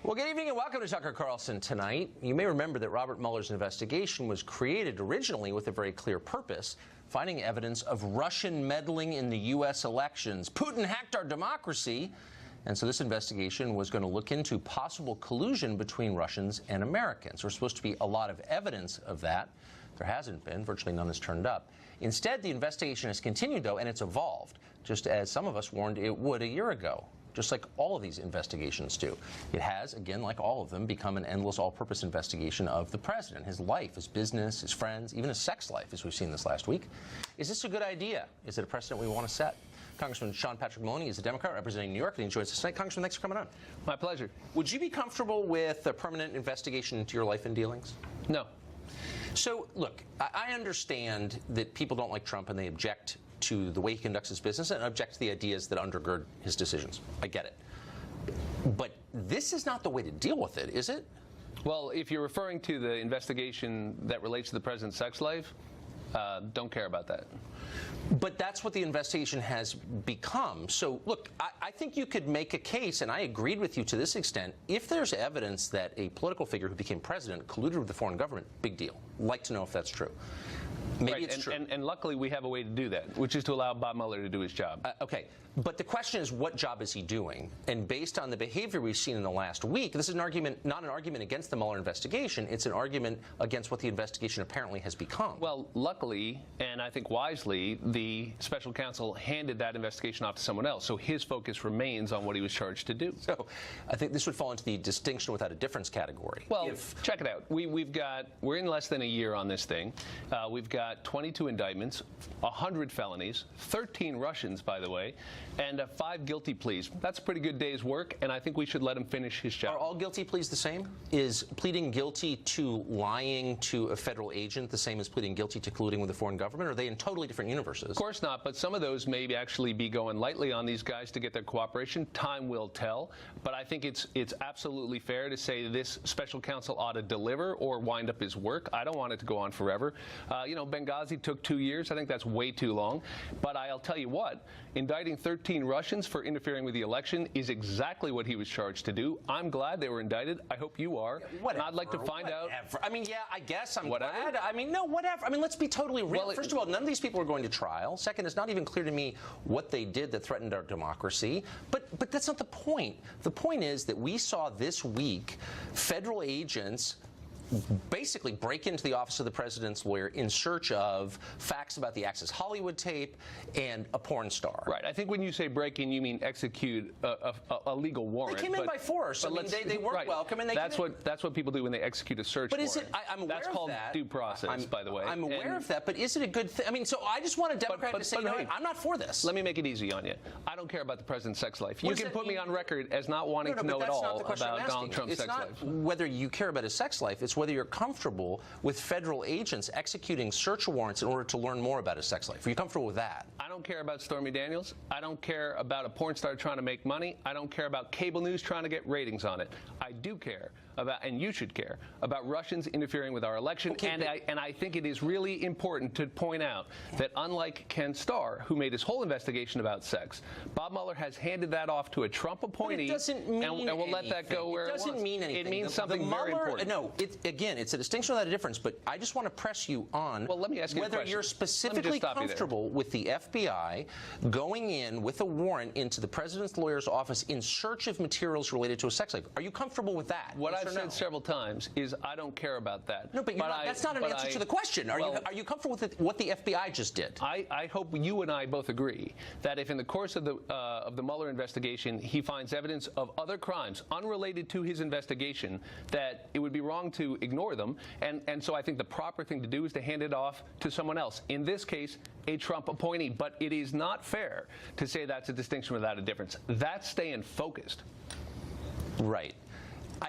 Well, good evening and welcome to Tucker Carlson tonight. You may remember that Robert Mueller's investigation was created originally with a very clear purpose, finding evidence of Russian meddling in the U.S. elections. Putin hacked our democracy, and so this investigation was going to look into possible collusion between Russians and Americans. There's supposed to be a lot of evidence of that. There hasn't been. Virtually none has turned up. Instead, the investigation has continued, though, and it's evolved, just as some of us warned it would a year ago. Just like all of these investigations do. It has, again, like all of them, become an endless all-purpose investigation of the president, his life, his business, his friends, even his sex life, as we've seen this last week. Is this a good idea? Is it a precedent we want to set? Congressman Sean Patrick Maloney is a Democrat representing New York, and he joins us tonight. Congressman, thanks for coming on. My pleasure. Would you be comfortable with a permanent investigation into your life and dealings? No. So, look, I understand that people don't like Trump and they object to the way he conducts his business and object to the ideas that undergird his decisions. I get it. But this is not the way to deal with it, is it? Well, if you're referring to the investigation that relates to the president's sex life, don't care about that. But that's what the investigation has become. So, look, I think you could make a case, and I agreed with you to this extent, if there's evidence that a political figure who became president colluded with the foreign government, big deal. Like to know if that's true. Maybe right. it's true. And luckily we have a way to do that, which is to allow Bob Mueller to do his job. Okay. But the question is, what job is he doing? And based on the behavior we've seen in the last week, this is an argument, not an argument against the Mueller investigation. It's an argument against what the investigation apparently has become. Well, luckily, and I think wisely, the special counsel handed that investigation off to someone else. So his focus remains on what he was charged to do. So I think this would fall into the distinction without a difference category. Well, check it out. We're in less than a year on this thing. We've got 22 indictments, 100 felonies, 13 Russians, by the way, and 5 guilty pleas. That's a pretty good day's work, and I think we should let him finish his job. Are all guilty pleas the same? Is pleading guilty to lying to a federal agent the same as pleading guilty to colluding with a foreign government? Or are they in totally different universes? Of course not, but some of those may actually be going lightly on these guys to get their cooperation. Time will tell. But I think it's absolutely fair to say this special counsel ought to deliver or wind up his work. I don't want it to go on forever. Benghazi took 2 years. I think that's way too long. But I'll tell you what, indicting 13 Russians for interfering with the election is exactly what he was charged to do. I'm glad they were indicted. I hope you are. Whatever, and I'd like to find out. I mean, yeah, I guess I'm whatever. glad. I mean, no, whatever. I mean, let's be totally real. Well, first of all, none of these people are going to trial. Second, it's not even clear to me what they did that threatened our democracy. But that's not the point. The point is that we saw this week federal agents basically break into the office of the president's lawyer in search of facts about the Access Hollywood tape and a porn star. Right. I think when you say break in, you mean execute a legal warrant. They came in by force. I mean, they weren't right. welcome, and that's what people do when they execute a search warrant. But is it? I'm aware that's of called that. Due process, by the way. I'm aware of that, but is it a good thing? I mean, so I just want a Democrat to say, you know what, I'm not for this. Let me make it easy on you. I don't care about the president's sex life. You can put me on record as not wanting to know at all about Donald Trump's sex life. It's not whether you care about his sex life. It's whether you're comfortable with federal agents executing search warrants in order to learn more about his sex life. Are you comfortable with that? I don't care about Stormy Daniels. I don't care about a porn star trying to make money. I don't care about cable news trying to get ratings on it. I do care about, and you should care, about Russians interfering with our election. Okay, and I think it is really important to point out that unlike Ken Starr, who made his whole investigation about sex, Bob Mueller has handed that off to a Trump appointee, but it doesn't mean and we'll let that go where it wants. It doesn't mean anything. It means something very important. No, again, it's a distinction without a difference, but I just want to press you on let me ask you whether you're specifically comfortable with the FBI going in with a warrant into the president's lawyer's office in search of materials related to a sex life. Are you comfortable with that? What I've said several times is I don't care about that. No, but that's not an answer to the question. Are you comfortable with what the FBI just did? I hope you and I both agree that if in the course of the Mueller investigation he finds evidence of other crimes unrelated to his investigation, that it would be wrong to ignore them. And so I think the proper thing to do is to hand it off to someone else. In this case, a Trump appointee. But it is not fair to say that's a distinction without a difference. That's staying focused. Right.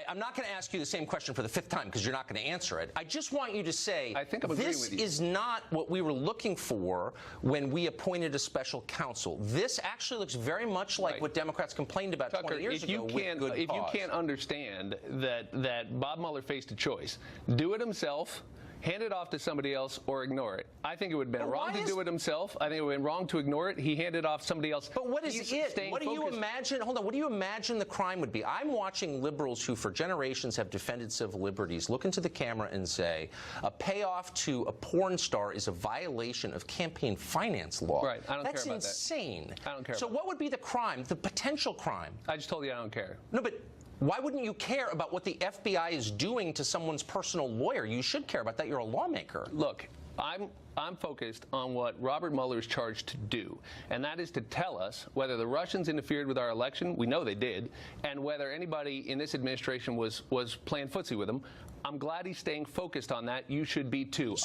I'm not going to ask you the same question for the 5th time because you're not going to answer it. I just want you to say this is not what we were looking for when we appointed a special counsel. This actually looks very much like what Democrats complained about Tucker, 20 years ago with good cause. If you can't understand that Bob Mueller faced a choice, do it himself, hand it off to somebody else or ignore it. I think it would have been wrong to do it himself. I think it would have been wrong to ignore it. He handed off somebody else. But what is it? What do you imagine? Hold on. What do you imagine the crime would be? I'm watching liberals who for generations have defended civil liberties look into the camera and say a payoff to a porn star is a violation of campaign finance law. Right. I don't care about that. That's insane. I don't care. So what would be the crime, the potential crime? I just told you I don't care. No, but why wouldn't you care about what the FBI is doing to someone's personal lawyer? You should care about that. You're a lawmaker. Look, I'm focused on what Robert Mueller is charged to do, and that is to tell us whether the Russians interfered with our election. We know they did, and whether anybody in this administration was playing footsie with them. I'm glad he's staying focused on that. You should be too.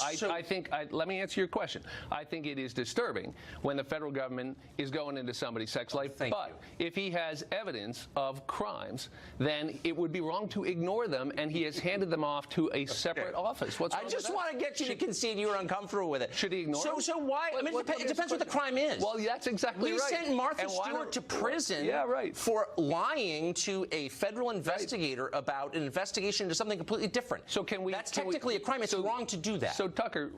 Let me answer your question. I think it is disturbing when the federal government is going into somebody's sex life. But if he has evidence of crimes, then it would be wrong to ignore them, and he has handed them off to a separate office. What's wrong I just with want to get you to concede you were uncomfortable with it. Should he ignore them? So why? I mean, it depends what the crime is. Well, that's exactly right. We sent Martha Stewart to prison for lying to a federal investigator about an investigation into something completely different. So that's technically a crime. It's wrong to do that. So Tucker,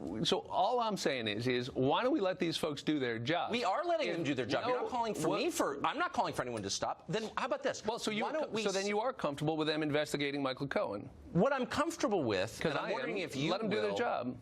all I'm saying is why don't we let these folks do their job? We are letting them do their job. You're not calling for me for. I'm not calling for anyone to stop. Then how about this? Well, so then you are comfortable with them investigating Michael Cohen? What I'm comfortable with, because I'm wondering if you let them do their job.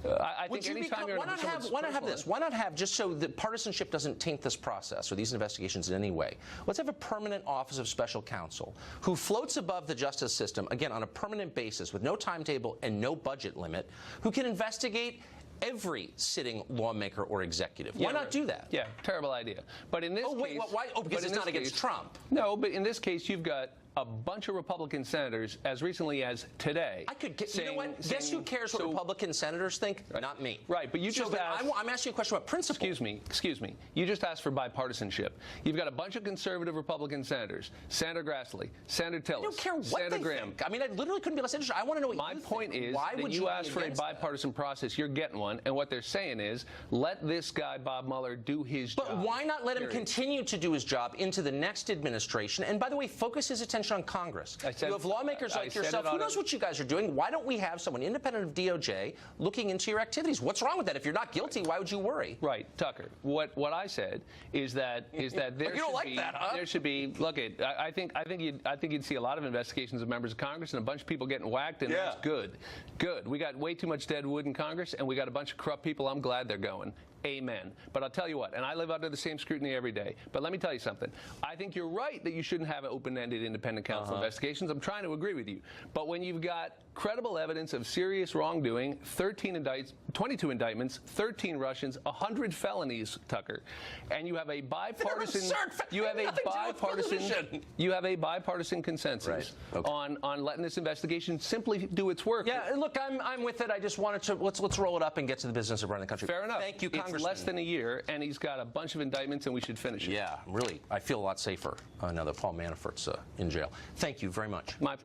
I think anytime you're why not have this? Why not have, just so that partisanship doesn't taint this process or these investigations in any way, let's have a permanent Office of Special Counsel who floats above the justice system, again, on a permanent basis with no timetable and no budget limit, who can investigate every sitting lawmaker or executive. Why not do that? Yeah, terrible idea. But in this case... why? Oh, because it's not against Trump. No, but in this case, you've got a bunch of Republican senators as recently as today. You know what? Guess who cares what Republican senators think? Right. Not me. Right, but you just asked... I'm asking you a question about principle. Excuse me. You just asked for bipartisanship. You've got a bunch of conservative Republican senators. Senator Grassley, Senator Tillis, I don't care what Senator they Graham. think. I mean, I literally couldn't be less interested. I want to know what My you point think. is Why that would you asked for a bipartisan process. You're getting one, and what they're saying is, let this guy, Bob Mueller, do his job. But why not let him continue to do his job into the next administration? And by the way, focus his attention on Congress. You have lawmakers like yourself. Who knows what you guys are doing? Why don't we have someone independent of DOJ looking into your activities? What's wrong with that? If you're not guilty, why would you worry? Right, Tucker. What I said is that there should be. Look, I think you'd see a lot of investigations of members of Congress and a bunch of people getting whacked, and that's good. Good. We got way too much dead wood in Congress, and we got a bunch of corrupt people. I'm glad they're going. Amen. But I'll tell you what, and I live under the same scrutiny every day, but let me tell you something. I think you're right that you shouldn't have open-ended independent counsel investigations. I'm trying to agree with you. But when you've got credible evidence of serious wrongdoing, 22 indictments, 13 Russians, 100 felonies, Tucker, and you have a bipartisan consensus on letting this investigation simply do its work. Yeah, look, I'm with it. I just wanted to let's roll it up and get to the business of running the country. Fair enough. Thank you, Congressman. It's less than a year, and he's got a bunch of indictments, and we should finish it. Yeah, really. I feel a lot safer now that Paul Manafort's in jail. Thank you very much.